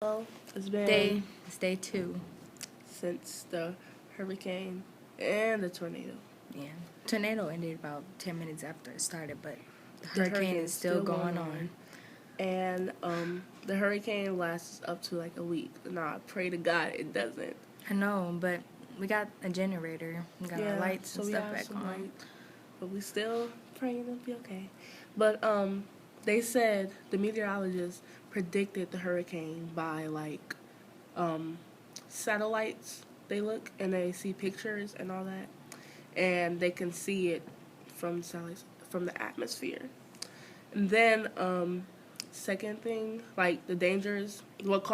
Well, it's been It's day 2. since the hurricane and the tornado. Yeah. Tornado ended about 10 minutes after it started, but the The hurricane is still going on. And the hurricane lasts up to like a week. Now, I pray to God it doesn't. I know, but we got a generator. We got our lights so and we stuff have back some on. light, but we still praying it'll be okay. But they said the meteorologists predicted the hurricane by like satellites. They look and they see pictures and all that, and they can see it from satellites from the atmosphere. And then second thing, like the dangers, what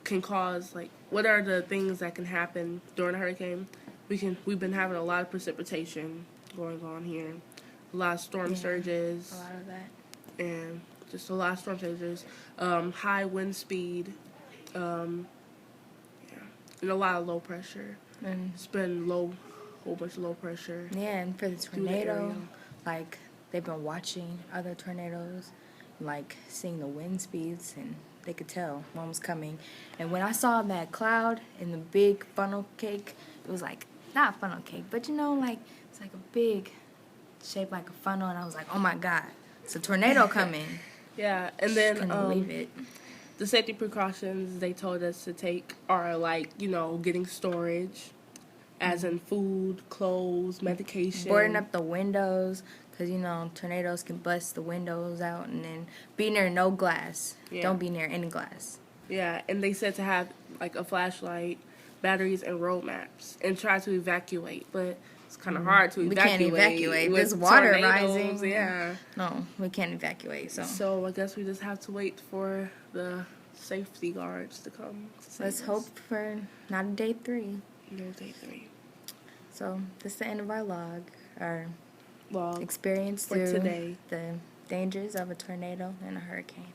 can cause what are the things that can happen during a hurricane? We've been having a lot of precipitation going on here, a lot of storm surges, A lot of that. and just a lot of storm surges, high wind speed, and a lot of low pressure. And It's been whole bunch of low pressure. yeah, and for the through the tornado, area. like they've been watching other tornadoes, like seeing the wind speeds, and they could tell one was coming. And when I saw that cloud in the big funnel cake, it was like not funnel cake, but like it's like a big shaped like a funnel, and I was like, oh my god, it's a tornado coming. Yeah, and then Couldn't believe it. the safety precautions they told us to take are getting storage, as in food, clothes, medication. Boarding up the windows, because tornadoes can bust the windows out, and then be near no glass. Yeah. Don't be near any glass. Yeah, and they said to have like a flashlight, batteries, and road maps, and try to evacuate. But it's kind of hard to evacuate. We can't evacuate. with There's water tornadoes. rising. Yeah. No, we can't evacuate. So I guess we just have to wait for the safety guards to come. Let's hope for not a day 3. No day 3. So this is the end of our log, our Well, experience for through today. the dangers of a tornado and a hurricane.